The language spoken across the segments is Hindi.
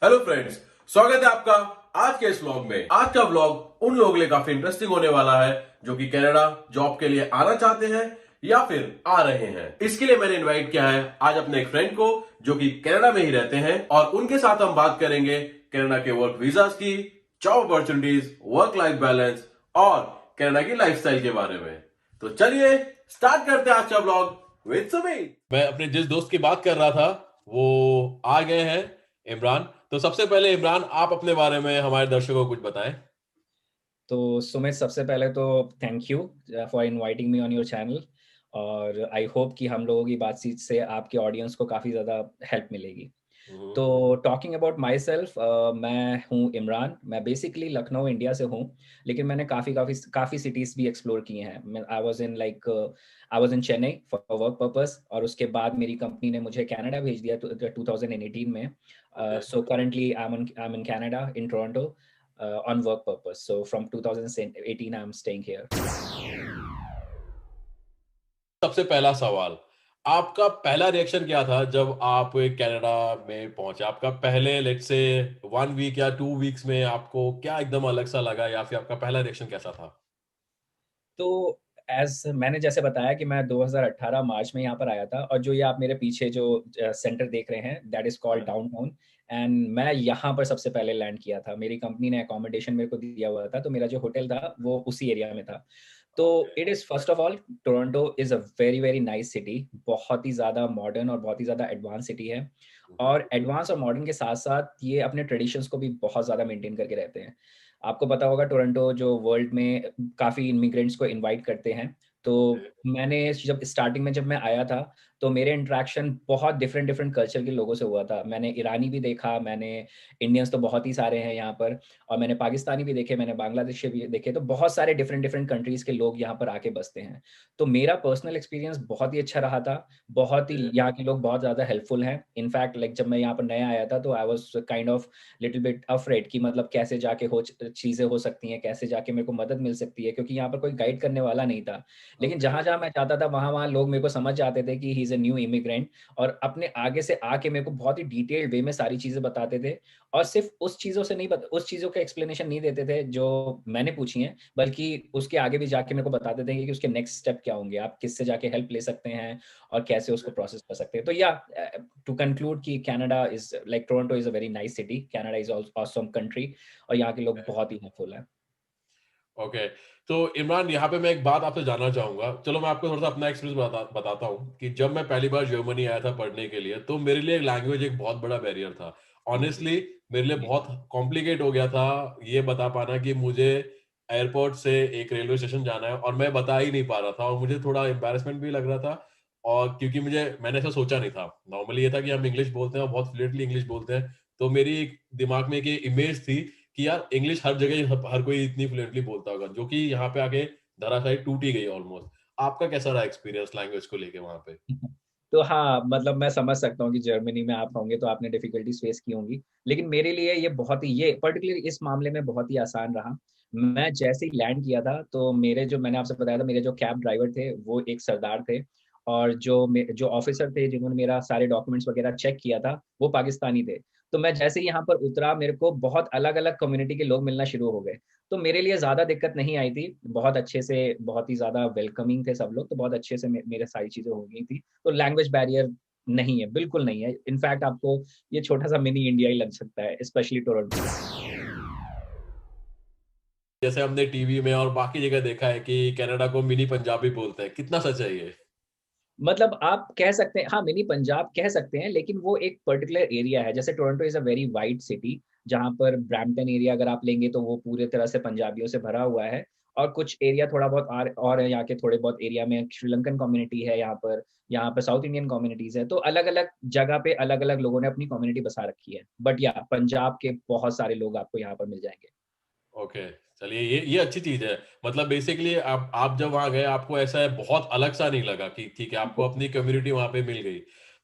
हेलो फ्रेंड्स, स्वागत है आपका आज के इस व्लॉग में। आज का व्लॉग उन लोगों के लिए काफी इंटरेस्टिंग होने वाला है जो कि कनाडा जॉब के लिए आना चाहते हैं या फिर आ रहे हैं। इसके लिए मैंने इनवाइट किया है आज अपने एक फ्रेंड को जो कि कनाडा में ही रहते हैं और उनके साथ हम बात करेंगे कनाडा के वर्क वीजास की, job opportunities, work life balance और कनाडा की लाइफस्टाइल के बारे में। तो चलिए स्टार्ट करते हैं आज का व्लॉग विद सुमीत। मैं अपने जिस दोस्त की बात कर रहा था वो आ गए हैं, इमरान। तो सबसे पहले इमरान, आप अपने बारे में हमारे दर्शकों को कुछ बताएं। तो सुमित, सबसे पहले तो thank you for inviting me on your channel. और आई होप कि हम लोगों की बातचीत से आपके ऑडियंस को काफ़ी ज़्यादा हेल्प मिलेगी। हम्म। तो टॉकिंग अबाउट माई सेल्फ, मैं हूँ इमरान। मैं बेसिकली लखनऊ इंडिया से हूँ, लेकिन मैंने काफ़ी काफ़ी काफ़ी सिटीज़ भी एक्सप्लोर किए हैं। I was in Chennai for work purpose, और उसके बाद मेरी कंपनी ने मुझे कनाडा भेज दिया 2018 में। Okay. So currently I am in Canada in Toronto on work purpose. So from 2018, I'm staying here. सबसे पहला सवाल, आपका पहला रिएक्शन क्या था जब आप कनाडा में पहुंचे? आपका पहले लेट्स से 1 वीक या 2 वीक्स में आपको क्या एकदम अलग सा लगा या फिर आपका पहला रिएक्शन कैसा था? तो मैंने जैसे बताया कि मैं 2018 मार्च में यहाँ पर आया था, और जो ये आप मेरे पीछे जो सेंटर देख रहे हैं, that is called downtown. And मैं यहाँ पर सबसे पहले लैंड किया था। मेरी कंपनी ने अकोमोडेशन मेरे को दिया हुआ था, तो मेरा जो होटल था वो उसी एरिया में था। तो okay. It is first of all, Toronto is a very very nice city. बहुत ही ज़्यादा मॉडर्न और बहुत ही ज़्यादा एडवांस सिटी है। और एडवांस और मॉडर्न के साथ-साथ ये अपने ट्रेडिशंस को भी बहुत ज़्यादा मेंटेन करके रहते हैं। आपको पता होगा, टोरंटो जो वर्ल्ड में काफ़ी इमिग्रेंट्स को इनवाइट करते हैं। तो ओके। मैंने जब स्टार्टिंग में जब मैं आया था, तो मेरे इंटरेक्शन बहुत डिफरेंट डिफरेंट कल्चर के लोगों से हुआ था। मैंने ईरानी भी देखा, मैंने इंडियंस तो बहुत ही सारे हैं यहाँ पर, और मैंने पाकिस्तानी भी देखे, मैंने बांग्लादेशी भी देखे। तो बहुत सारे डिफरेंट डिफरेंट कंट्रीज़ के लोग यहाँ पर आके बसते हैं। तो मेरा पर्सनल एक्सपीरियंस बहुत ही अच्छा रहा था। बहुत ही यहाँ के लोग बहुत ज़्यादा हेल्पफुल हैं। इनफैक्ट लाइक जब मैं यहाँ पर नया आया था, तो I was kind of little bit afraid कि मतलब कैसे जाके चीज़ें हो सकती हैं, कैसे जाके मेरे को मदद मिल सकती है, क्योंकि यहाँ पर कोई गाइड करने वाला नहीं था। लेकिन ओके। जहाँ-जहाँ मैं जाता था, वहाँ-वहाँ लोग मेरे को समझ जाते थे कि he is a new immigrant, और अपने आगे से आके मेरे को बहुत ही डिटेल्ड वे में सारी चीज़ें बताते थे। और सिर्फ़ उस चीज़ों का एक्सप्लेनेशन नहीं देते थे जो मैंने पूछी हैं, बल्कि उसके आगे भी जाके मेरे को बताते थे कि उसके नेक्स्ट स्टेप क्या होंगे, आप किससे जाके हेल्प ले सकते हैं और कैसे उसको प्रोसेस कर सकते हैं। तो टू कंक्लूड कि Canada is like Toronto is a very nice city, Canada is awesome country, और यहाँ के लोग बहुत ही हेल्पफुल हैं। ओके। तो इमरान, यहाँ पे मैं एक बात आपसे जानना चाहूँगा। चलो मैं आपको थोड़ा-सा अपना एक्सपीरियंस बताता हूँ कि जब मैं पहली बार जर्मनी आया था पढ़ने के लिए, तो मेरे लिए लैंग्वेज एक बहुत बड़ा बैरियर था। ऑनेस्टली मेरे लिए बहुत कॉम्प्लिकेट हो गया था ये बता पाना कि मुझे एयरपोर्ट से एक रेलवे स्टेशन जाना है और मैं बता ही नहीं पा रहा था और मुझे थोड़ा एम्बैरेसमेंट भी लग रहा था और क्योंकि मैंने ऐसा सोचा नहीं था। नॉर्मली ये था कि हम इंग्लिश बोलते हैं और बहुत फ्लुएंटली इंग्लिश बोलते हैं, तो मेरी एक दिमाग में एक ये इमेज थी कि यार इंग्लिश हर जगह हर कोई इतनी फ्लुएंटली बोलता होगा, जो कि यहाँ पे आके धराशायी टूट ही गई ऑलमोस्ट। आपका कैसा रहा एक्सपीरियंस लैंग्वेज को लेके वहाँ पे? तो हाँ, मतलब मैं समझ सकता हूँ कि जर्मनी में आप होंगे तो आपने डिफ़िकल्टीज़ फ़ेस की होंगी। लेकिन मेरे लिए ये पर्टिकुलरली इस मामले में बहुत ही आसान रहा। मैं जैसे ही लैंड किया था, तो मैंने आपसे बताया था, मेरे जो कैब ड्राइवर थे वो एक सरदार थे, और जो ऑफ़िसर थे जिन्होंने मेरा सारे डॉक्यूमेंट्स वग़ैरह चेक किया था, वो पाकिस्तानी थे। तो मैं जैसे ही यहाँ पर उतरा, मेरे को बहुत अलग-अलग कम्युनिटी के लोग मिलना शुरू हो गए। तो मेरे लिए ज़्यादा दिक्कत नहीं आई थी। बहुत अच्छे से, बहुत ही ज़्यादा वेलकमिंग थे सब लोग, तो बहुत अच्छे से मेरे सारी चीज़ें हो गई थी। तो लैंग्वेज बैरियर नहीं है, बिल्कुल नहीं है। इनफैक्ट आपको ये छोटा-सा मिनी इंडिया ही लग सकता है, स्पेशली टोरंटो। जैसे हमने टीवी में और बाकी जगह देखा है कि कनाडा को मिनी पंजाबी बोलते हैं, कितना सच है ये? मतलब आप कह सकते हैं, हाँ, मिनी पंजाब कह सकते हैं, लेकिन वो एक पर्टिकुलर एरिया है। जैसे Toronto is a very wide city, जहाँ पर ब्रैम्पटन एरिया अगर आप लेंगे, तो वो पूरे तरह से पंजाबियों से भरा हुआ है। और कुछ एरिया थोड़ा बहुत और है, यहाँ के थोड़े बहुत एरिया में श्रीलंकन कम्युनिटी है यहाँ पर साउथ इंडियन कम्युनिटीज़ हैं। तो अलग-अलग जगह पे अलग-अलग लोगों ने अपनी कम्युनिटी बसा रखी है। बट पंजाब के बहुत सारे लोग आपको यहाँ पर मिल जाएँगे। ओके, चलिए ये अच्छी चीज़ है। मतलब बेसिकली आप जब वहाँ गए आपको ऐसा बहुत अलग-सा नहीं लगा कि ठीक है, आपको अपनी कम्युनिटी वहाँ पे मिल गई।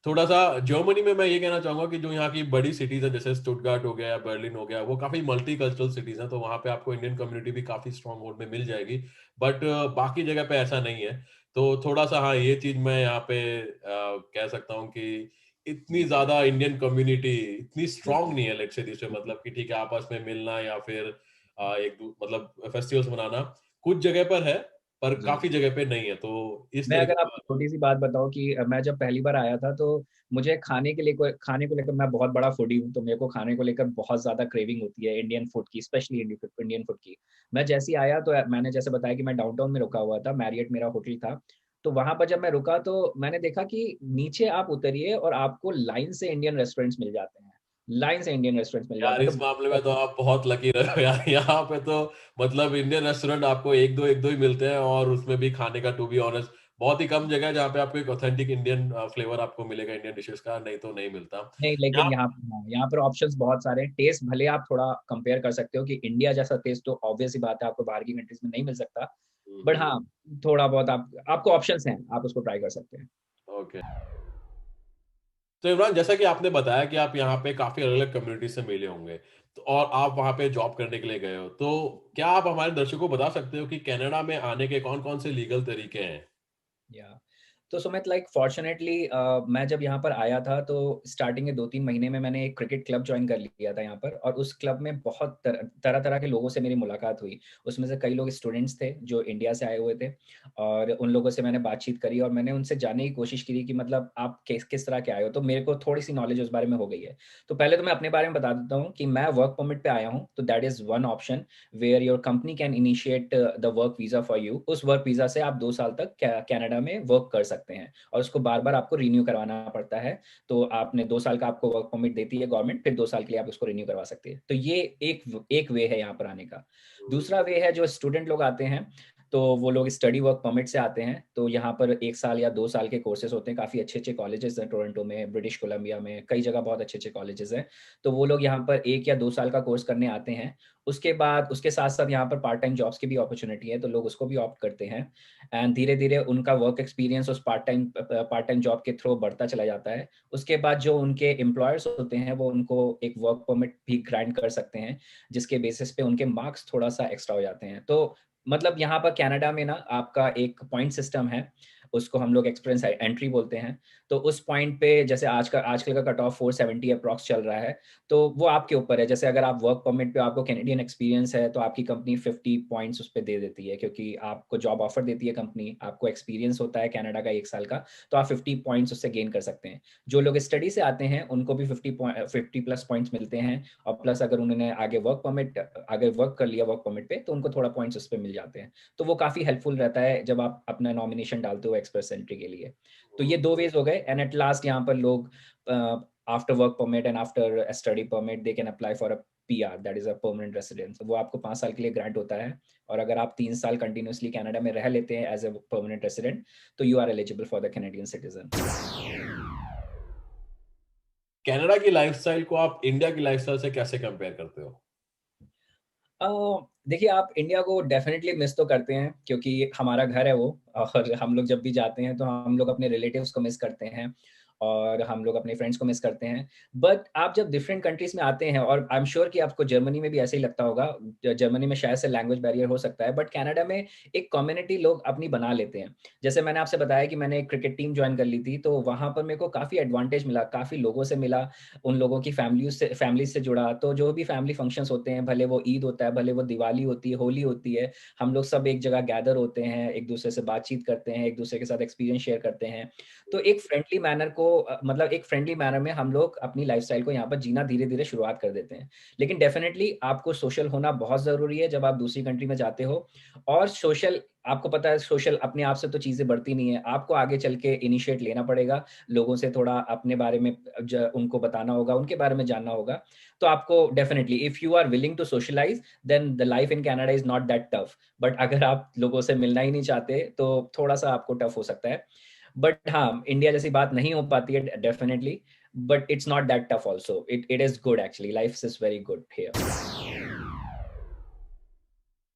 थोड़ा-सा जर्मनी में मैं ये कहना चाहूँगा कि जो यहाँ की बड़ी सिटीज़ हैं जैसे स्टुटगार्ट हो गया या बर्लिन हो गया, वो काफ़ी मल्टीकल्चरल सिटीज़ हैं, तो वहाँ पे आपको इंडियन कम्युनिटी भी काफ़ी स्ट्रॉन्ग होल्ड में मिल जाएगी। बट बाकी जगह पे ऐसा नहीं है। तो थोड़ा-सा हाँ, ये चीज़ मैं यहाँ पे कह सकता हूँ कि इतनी ज्यादा इंडियन कम्युनिटी इतनी स्ट्रांग नहीं है, लेट्स से दूसरे मतलब कि ठीक है आपस में मिलना या फिर मतलब फेस्टिवल्स मनाना कुछ जगह पर है, पर जी। काफी जगह पे नहीं है, तो इस मैं तरीके अगर का। आपको छोटी-सी बात बताऊँ कि मैं जब पहली बार आया था तो मुझे खाने को लेकर मैं बहुत बड़ा फूडी हूँ, तो मेरे को खाने को लेकर बहुत ज़्यादा क्रेविंग होती है इंडियन फूड की, स्पेशली इंडियन फूड की। मैं जैसे ही आया तो मैंने जैसे बताया कि मैं डाउनटाउन में रुका हुआ था, मैरियट मेरा होटल था। तो वहाँ पर जब मैं रुका तो मैंने देखा कि नीचे आप उतरिए और आपको लाइन से इंडियन रेस्टोरेंट्स मिल जाते हैं। लाइन से इंडियन रेस्टोरेंट्स मिल यार जाते हैं इस मामले में तो आप बहुत लकी रहे हो यार, यहाँ पे तो मतलब इंडियन रेस्टोरेंट आपको एक दो ही मिलते हैं, और उसमें भी खाने का टू बी ऑनेस्ट बहुत ही कम जगह है जहाँ पे आपको एक ऑथेंटिक इंडियन फ्लेवर आपको मिलेगा इंडियन डिशेस का, नहीं तो नहीं मिलता। नहीं, लेकिन यहाँ यहाँ पर ऑप्शंस बहुत सारे हैं। टेस्ट भले आप थोड़ा कंपेयर कर सकते हो कि इंडिया जैसा टेस्ट तो ऑब्वियस सी बात है आपको बाहर की कंट्रीज़ में नहीं मिल सकता। बट हम्म, हाँ, थोड़ा बहुत आपको ऑप्शंस हैं, आप उसको ट्राई कर सकते हैं। ओके। तो इमरान, जैसा कि आपने बताया कि आप यहाँ पे काफ़ी अलग-अलग कम्युनिटी से मिले होंगे, तो और आप वहाँ पे जॉब करने के लिए गए हो, तो क्या आप हमारे दर्शकों को बता सकते हो कि कनाडा में आने के कौन-कौन से लीगल तरीके हैं? या तो सुमित लाइक फॉर्चुनेटली मैं जब यहाँ पर आया था तो स्टार्टिंग के 2-3 महीने में मैंने एक क्रिकेट क्लब जॉइन कर लिया था यहाँ पर और उस क्लब में बहुत तरह-तरह के लोगों से मेरी मुलाकात हुई। उसमें से कई लोग स्टूडेंट्स थे जो इंडिया से आए हुए थे और उन लोगों से मैंने बातचीत करी और मैंने उनसे जानने की कोशिश की कि मतलब आप किस किस तरह के आए हो? तो मेरे को थोड़ी-सी नॉलेज उस बारे में हो गई है। तो पहले तो मैं अपने बारे में बता देता हूँ कि मैं वर्क परमिट पे आया हूँ, तो that is one option where your company can initiate the work visa for you. उस वर्क वीज़ा से आप 2 साल तक कनाडा में वर्क कर सकते हैं और उसको बार-बार आपको रिन्यू करवाना पड़ता है। तो आपने 2 साल का आपको वर्क परमिट देती है गवर्नमेंट, फिर 2 साल के लिए आप उसको रिन्यू करवा सकते हैं। तो ये एक वे है यहाँ पर आने का। हुँ, दूसरा वे है जो स्टूडेंट लोग आते हैं, तो वो लोग स्टडी वर्क परमिट से आते हैं। तो यहाँ पर 1 साल या 2 साल के कोर्सेज़ होते हैं, काफ़ी अच्छे-अच्छे कॉलेजेस हैं टोरंटो में, ब्रिटिश कोलंबिया में, कई जगह बहुत अच्छे-अच्छे कॉलेजेस हैं। तो वो लोग यहाँ पर 1 या 2 साल का कोर्स करने आते हैं। उसके बाद उसके साथ-साथ यहाँ पर पार्ट टाइम जॉब्स की भी अपॉर्च्युनिटी है, तो लोग उसको भी ऑप्ट करते हैं एंड धीरे-धीरे उनका वर्क एक्सपीरियंस उस पार्ट टाइम जॉब के थ्रू बढ़ता चला जाता है। उसके बाद जो उनके एम्प्लॉयर्स होते हैं, वो उनको एक वर्क परमिट भी ग्रांट कर सकते हैं, जिसके बेसिस पे उनके मार्क्स थोड़ा-सा एक्स्ट्रा हो जाते हैं। तो मतलब यहाँ पर कनाडा में ना आपका एक पॉइंट सिस्टम है, उसको हम लोग एक्सपीरियंस एंट्री बोलते हैं। तो उस पॉइंट पे जैसे आजकल का कट ऑफ 470 अप्रॉक्स चल रहा है, तो वो आपके ऊपर है। जैसे अगर आप वर्क परमिट पे आपको कैनेडियन एक्सपीरियंस है, तो आपकी कंपनी 50 पॉइंट्स उस पे दे देती है क्योंकि आपको जॉब ऑफर देती है कंपनी, आपको एक्सपीरियंस होता है कनाडा का 1 साल का, तो आप 50 पॉइंट्स उससे गेन कर सकते हैं। जो लोग स्टडी से आते हैं, उनको भी 50 प्लस पॉइंट्स मिलते हैं और प्लस अगर उन्होंने आगे वर्क कर लिया वर्क परमिट पे, तो उनको थोड़ा पॉइंट्स उस पे मिल जाते हैं। तो वो काफ़ी हेल्पफुल रहता है जब आप अपना नॉमिनेशन डालते हो एक्सप्रेस एंट्री के लिए। तो ये 2 वेज़ हो गए एंड एट लास्ट यहाँ पर लोग after work permit and after a study permit they can apply for a PR that is a permanent residence. वो आपको 5 साल के लिए ग्रांट होता है और अगर आप 3 साल कंटीन्यूअसली कनाडा में रह लेते हैं एज़ अ परमानेंट रेसिडेंट, तो you are eligible for the Canadian citizen. Canada की लाइफ़स्टाइल को आप इंडिया की लाइफ़स्टाइल से कैसे कंपेयर करते हो? अ, देखिए आप इंडिया को डेफ़िनेटली मिस तो करते हैं क्योंकि हमारा घर है वो और हम लोग जब भी जाते हैं तो हम लोग अपने रिलेटिव्स को मिस करते हैं और हम लोग अपने फ्रेंड्स को मिस करते हैं। बट आप जब डिफरेंट कंट्रीज़ में आते हैं और आई एम श्योर कि आपको जर्मनी में भी ऐसे ही लगता होगा। जर्मनी में शायद से लैंग्वेज बैरियर हो सकता है बट कनाडा में एक कम्युनिटी लोग अपनी बना लेते हैं। जैसे मैंने आपसे बताया कि मैंने एक क्रिकेट टीम जॉइन कर ली थी, तो वहाँ पर मेरे को काफ़ी एडवांटेज मिला, काफ़ी लोगों से मिला, उन लोगों की फैमिली से जुड़ा, तो जो भी फैमिली फंक्शंस होते हैं, भले वो ईद होता है, भले वो दिवाली होती है, होली होती है, हम लोग सब एक जगह गैदर होते हैं, एक-दूसरे से बातचीत करते हैं, एक-दूसरे के साथ एक्सपीरियंस शेयर करते हैं। तो एक फ्रेंडली मैनर को मतलब एक फ्रेंडली मैनर में हम लोग अपनी लाइफ़स्टाइल को यहाँ पर जीना धीरे-धीरे शुरुआत कर देते हैं। लेकिन डेफ़िनेटली आपको सोशल होना बहुत ज़रूरी है जब आप दूसरी कंट्री में जाते हो और सोशल आपको पता है सोशल अपने आप से तो चीज़ें बढ़ती नहीं है, आपको आगे चल के इनिशिएट लेना पड़ेगा। लोगों से थोड़ा अपने बारे में उनको बताना होगा, उनके बारे में जानना होगा। तो आपको definitely if you are willing to socialise then the life in Canada is not that tough. But अगर आप लोगों से मिलना ही नहीं चाहते, तो थोड़ा-सा आपको टफ हो सकता है। बट हाँ, इंडिया जैसी बात नहीं हो पाती है definitely, but it's not that tough also. It is good actually, life is very good here.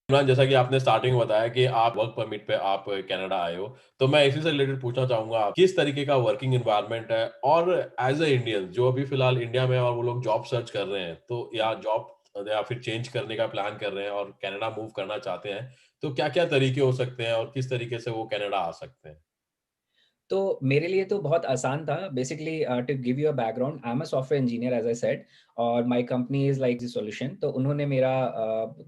Imran, जैसा कि आपने स्टार्टिंग में बताया कि आप वर्क परमिट पे आप कनाडा आए हो, तो मैं इसी से रिलेटेड पूछना चाहूँगा किस तरीके का वर्किंग एनवायरनमेंट है? और एज़ अ इंडियन जो अभी फिलहाल इंडिया में है और वो लोग जॉब सर्च कर रहे हैं, तो या जॉब या फिर चेंज करने का प्लान कर रहे हैं और कनाडा मूव करना चाहते हैं, तो क्या-क्या तरीके हो सकते हैं और किस तरीके से वो कनाडा आ सकते हैं? तो मेरे लिए तो बहुत आसान था। Basically to give you a background, I am a software engineer as I said, और my company is like the solution. तो उन्होंने मेरा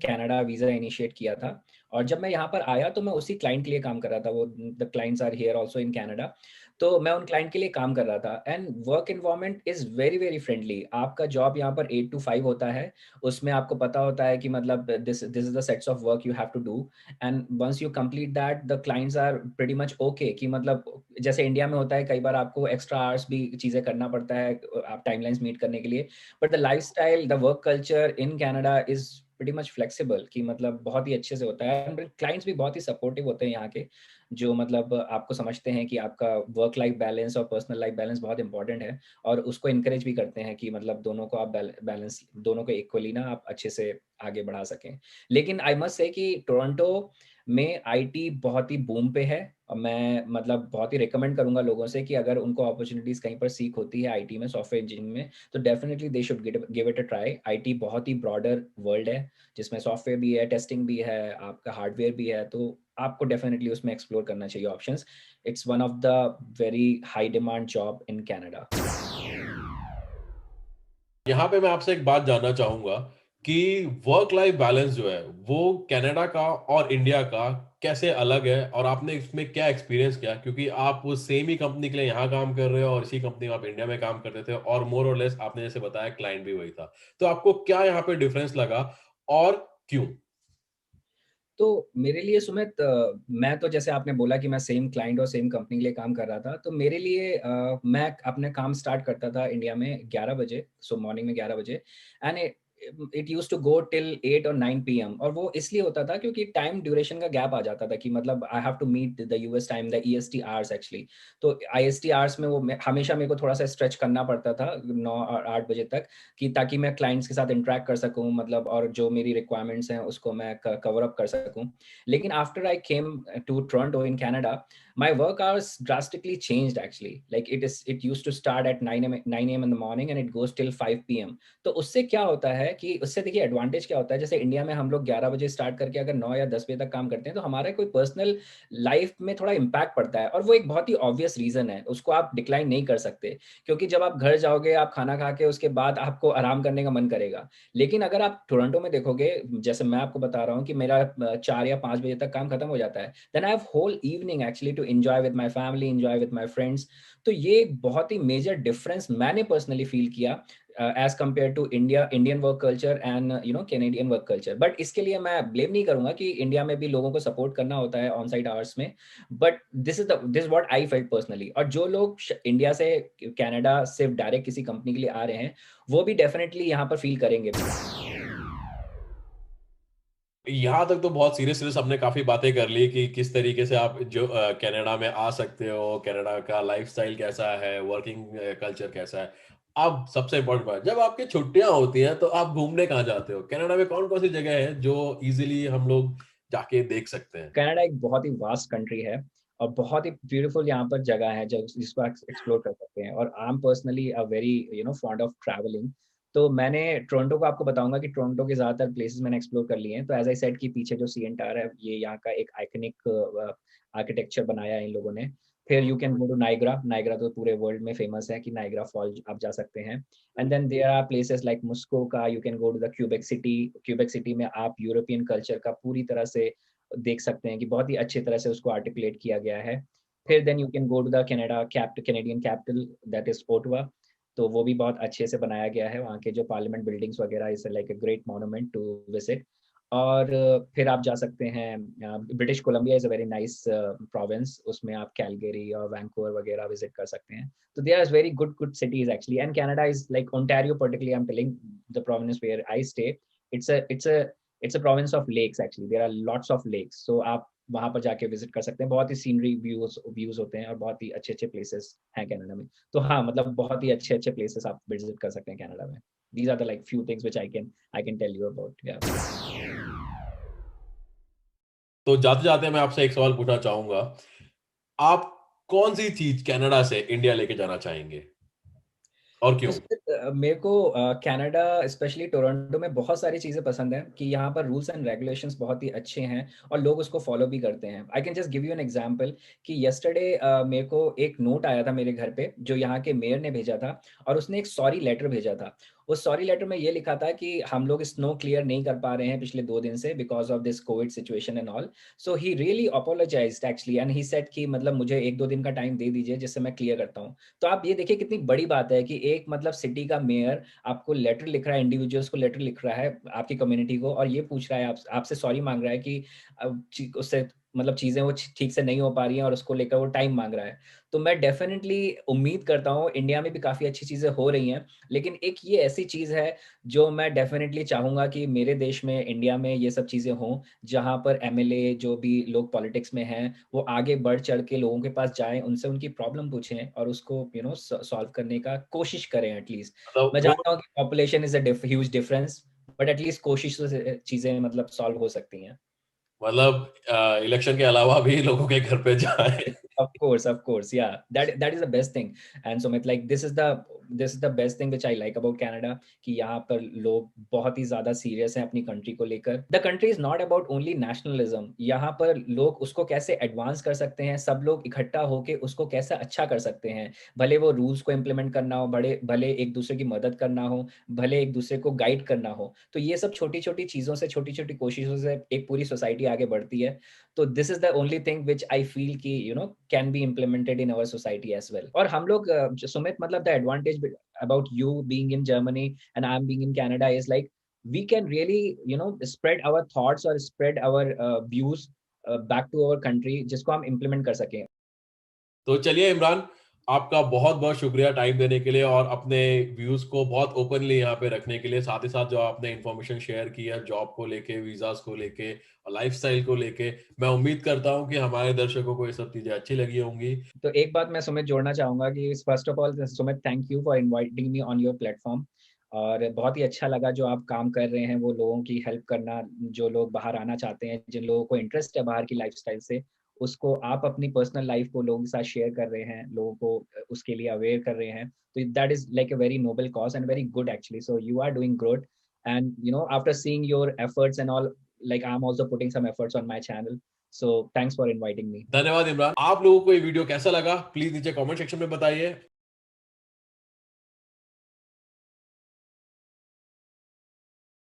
कनाडा वीज़ा इनिशिएट किया था, और जब मैं यहाँ पर आया तो मैं उसी क्लाइंट के लिए काम कर रहा था। वो the clients are here also in Canada. तो मैं उन क्लाइंट के लिए काम कर रहा था, and work environment is very, very friendly. आपका जॉब यहाँ पर 8 टू 5 होता है। उसमें आपको पता होता है कि मतलब this this is the sets of work you have to do, and once you complete that the clients are pretty much okay, कि मतलब जैसे इंडिया में होता है कई बार आपको एक्स्ट्रा आवर्स भी चीज़ें करना पड़ता है आप टाइमलाइंस मीट करने के लिए, but the lifestyle, the work culture in Canada is pretty much flexible, कि मतलब बहुत ही अच्छे से होता है। एंड क्लाइंट्स भी बहुत ही सपोर्टिव होते हैं यहाँ के, जो मतलब आपको समझते हैं कि आपका वर्क लाइफ बैलेंस और पर्सनल लाइफ बैलेंस बहुत इंपॉर्टेंट है, और उसको इनकरेज भी करते हैं कि मतलब दोनों को आप बैलेंस, दोनों को इक्वली ना आप अच्छे से आगे बढ़ा सकें। लेकिन आई मस्ट से कि टोरंटो में आईटी बहुत ही बूम पे है, और मैं मतलब बहुत ही रिकमेंड करूँगा लोगों से कि अगर उनको अपॉर्च्युनिटीज़ कहीं पर सीख होती है आईटी में, सॉफ्टवेयर इंजीनियरिंग में, तो definitely they should give it a try. IT बहुत ही ब्रॉडर वर्ल्ड है, जिसमें सॉफ्टवेयर भी है, टेस्टिंग भी है, आपका हार्डवेयर भी है, तो आपको डेफिनिटली उसमें एक्सप्लोर करना चाहिए options. It's one of the very high demand job in Canada. यहाँ पे मैं आपसे एक बात जानना चाहूँगा कि वर्क लाइफ बैलेंस जो है, वो कनाडा का और इंडिया का कैसे अलग है और आपने इसमें क्या एक्सपीरियंस किया? क्योंकि आप वो सेम ही कंपनी के लिए यहाँ काम कर रहे हो और इसी कंपनी में आप इंडिया में काम करते थे और मोर और लेस आपने जैसे बताया क्लाइंट भी वही था। तो आपको क्या यहाँ पे डिफरेंस लगा और क्यों? तो मेरे लिए सुमित, मैं तो जैसे आपने बोला कि मैं सेम क्लाइंट और सेम कंपनी के लिए काम कर रहा था, तो मेरे लिए मैं अपने काम स्टार्ट करता था इंडिया में 11 बजे, सो मॉर्निंग में 11 बजे, and it used to go till 8 और 9 पीएम। और वो इसलिए होता था क्योंकि टाइम ड्यूरेशन का गैप आ जाता था, कि मतलब I have to meet the US time, the EST hours actually. तो आईएसटी आवर्स में वो हमेशा मेरे को थोड़ा सा स्ट्रेच करना पड़ता था 9 और 8 बजे तक, कि ताकि मैं क्लाइंट्स के साथ इंटरेक्ट कर सकूं, मतलब और जो मेरी रिक्वायरमेंट्स हैं उसको मैं कवर अप कर सकूं। लेकिन after I came to Toronto in Canada, my work hours drastically changed actually. Like it used to start at 9 a.m. in the morning and it goes till 5 p.m. तो उससे क्या होता है कि उससे देखिए एडवांटेज क्या होता है, जैसे इंडिया में हम लोग 11 बजे स्टार्ट करके अगर 9 या 10 बजे तक काम करते हैं, तो हमारा कोई पर्सनल लाइफ में थोड़ा इम्पैक्ट पड़ता है, और वो एक बहुत ही ऑब्वियस रीजन है, उसको आप डिक्लाइन नहीं कर सकते। क्योंकि जब आप घर जाओगे, आप खाना खा के उसके बाद आपको आराम करने का मन करेगा। लेकिन अगर आप टोरंटो में देखोगे, जैसे मैं आपको बता रहा हूँ कि मेरा 4 या 5 बजे तक काम खत्म हो जाता है, then I have whole evening actually to enjoy with my family, enjoy with my friends. तो ये एक बहुत ही मेजर डिफरेंस मैंने पर्सनली फील किया as compare to Indian work culture and Canadian work culture. But इसके लिए मैं ब्लेम नहीं करूँगा कि इंडिया में भी लोगों को सपोर्ट करना होता है ऑन साइट आवर्स में। But this is what I felt personally. और जो लोग श इंडिया से कनाडा सिर्फ डायरेक्ट किसी कंपनी के लिए आ रहे हैं, वो भी डेफिनिटली यहाँ पर फील करेंगे। यहाँ तक तो बहुत सीरियस सीरियस हमने काफ़ी बातें कर ली कि किस तरीके से आप जो कनाडा में आ सकते हो, कनाडा का लाइफ़स्टाइल कैसा है, वर्किंग कल्चर कैसा है। अब सबसे इम्पोर्टेंट बात, जब आपकी छुट्टियाँ होती हैं, तो आप घूमने कहाँ जाते हो? कनाडा में कौन-कौन सी जगह है जो ईज़िली हम लोग जाके देख सकते हैं? कनाडा एक बहुत ही वास्ट कंट्री है, और बहुत ही ब्यूटीफुल यहाँ पर जगह है जो जिसको आप एक्सप्लोर कर सकते हैं। और I am personally a very fond of travelling. तो मैंने टोरंटो को आपको बताऊंगा कि टोरंटो के ज़्यादातर प्लेसेस मैंने एक्सप्लोर कर लिए हैं। तो एज आई सेड कि पीछे जो सीएन टावर है, ये यहाँ का एक आइकनिक आर्किटेक्चर बनाया है इन लोगों ने। फिर you can go to Niagara. Niagara तो पूरे वर्ल्ड में फेमस है, कि नाइग्रा फॉल आप जा सकते हैं। And then there are places like Muskoka, you can go to the Quebec City. Quebec City में आप यूरोपियन कल्चर का पूरी तरह से देख सकते हैं, कि बहुत ही अच्छी तरह से उसको आर्टिकुलेट किया गया है। फिर then you can go to the Canadian capital, that is Ottawa. तो वो भी बहुत अच्छे से बनाया गया है, वहाँ के जो पार्लियामेंट बिल्डिंग्स वगैरह is like a great monument to visit. और फिर आप जा सकते हैं British Columbia is a very nice province, उसमें आप कैलगरी और वैंकूवर वगैरह विजिट कर सकते हैं। तो there are very good cities actually, and Canada is like Ontario particularly, I am telling the province where I stay. It's a province of lakes actually, there are lots of lakes. So आप वहां पर जाके विजिट कर सकते हैं, बहुत ही सीनरी व्यूज होते हैं, और बहुत ही अच्छे अच्छे प्लेसेस हैं कनाडा में। तो हाँ, मतलब बहुत ही अच्छे अच्छे प्लेसेस आप विजिट कर सकते हैं कनाडा में। These are the like few things which I can tell you about. या तो जाते-जाते मैं आपसे एक सवाल पूछना चाहूँगा, आप कौन-सी चीज़ कनाडा से इंडिया लेके जाना चाहेंगे? और तो क्यों? मेरे को कनाडा स्पेशली टोरंटो में बहुत सारी चीज़ें पसंद है कि यहाँ पर रूल्स एंड रेगुलेशंस बहुत ही अच्छे हैं और लोग उसको फॉलो भी करते हैं। I can just give you an example कि यस्टरडे मेरे को एक नोट आया था मेरे घर पे जो यहाँ के मेयर ने भेजा था और उसने एक सॉरी लेटर भेजा था। उस सॉरी लेटर में ये लिखा था कि हम लोग स्नो क्लियर नहीं कर पा रहे हैं पिछले 2 दिन से because of this Covid situation and all. So he really apologised actually and he said कि मतलब मुझे 1-2 दिन का टाइम दे दीजिए जिससे मैं क्लियर करता हूँ। तो आप ये देखिए कितनी बड़ी बात है कि एक मतलब सिटी का मेयर आपको लेटर लिख रहा है, इंडिविजुअल्स को लेटर लिख रहा है आपकी कम्युनिटी को और ये पूछ रहा है आपसे सॉरी माँग रहा है कि उससे मतलब चीज़ें वो ठीक से नहीं हो पा रही हैं और उसको लेकर वो टाइम माँग रहा है। तो मैं डेफ़िनिटली उम्मीद करता हूँ इंडिया में भी काफ़ी अच्छी चीज़ें हो रही हैं, लेकिन एक ये ऐसी चीज़ है जो मैं डेफ़िनिटली चाहूँगा कि मेरे देश में, इंडिया में ये सब चीज़ें हों, जहाँ पर एमएलए जो भी लोग पॉलिटिक्स में हैं, वो आगे बढ़ चढ़ के लोगों के पास जाएँ, उनसे उनकी प्रॉब्लम पूछें और उसको सॉल्व करने का कोशिश करें एट लीस्ट। मतलब मैं वो जानता हूँ कि population is a huge difference but at least कोशिश से चीज़ें मतलब सॉल्व हो सकती हैं। मतलब इलेक्शन के अलावा भी लोगों के घर पे जाएँ। Of course, yeah. That is the best thing. And Sumit, like this is the best thing which I like about Canada कि यहाँ पर लोग बहुत ही ज़्यादा सीरियस हैं अपनी कंट्री को लेकर। The country is not about only nationalism. यहाँ पर लोग उसको कैसे एडवांस कर सकते हैं, सब लोग इकट्ठा होके उसको कैसे अच्छा कर सकते हैं। भले वो रूल्स को इम्प्लीमेंट करना हो, बड़े भले एक दूसरे की मदद करना हो, भले एक दूसरे को गाइड करना हो। तो ये सब छोटी-छोटी चीज़ों से, छोटी-छोटी कोशिशों से एक पूरी सोसाइटी आगे बढ़ती है। तो this is the only thing which I feel कि can be implemented in our society as well. और हम लोग सुमित मतलब the advantage about you being in Germany and I am being in Canada is like we can really spread our thoughts or spread our views back to our country जिसको हम implement कर सकें। तो चलिए इमरान, आपका बहुत-बहुत शुक्रिया टाइम देने के लिए और अपने व्यूज़ को बहुत ओपनली यहाँ पे रखने के लिए। साथ ही साथ जो आपने इन्फॉर्मेशन शेयर की है जॉब को लेके, वीज़ाज़ को लेके और लाइफ़स्टाइल को लेके, मैं उम्मीद करता हूँ कि हमारे दर्शकों को ये सब चीज़ें अच्छी लगी होंगी। तो एक बात मैं सुमित जोड़ना चाहूँगा कि first of all Sumit thank you for inviting me on your platform और बहुत ही अच्छा लगा जो आप काम कर रहे हैं, वो लोगों की हेल्प करना, जो लोग बाहर आना चाहते हैं, जिन लोगों को इंटरेस्ट है बाहर की लाइफ़स्टाइल से, उसको आप अपनी पर्सनल लाइफ़ को लोगों के साथ शेयर कर रहे हैं, लोगों को उसके लिए अवेयर कर रहे हैं। तो that is like a very noble cause and very good actually. So you are doing good and after seeing your efforts and all, like I'm also putting some efforts on my channel. So thanks for inviting me. धन्यवाद इमरान। आप लोगों को ये वीडियो कैसा लगा? प्लीज़ नीचे कमेंट सेक्शन में बताइए।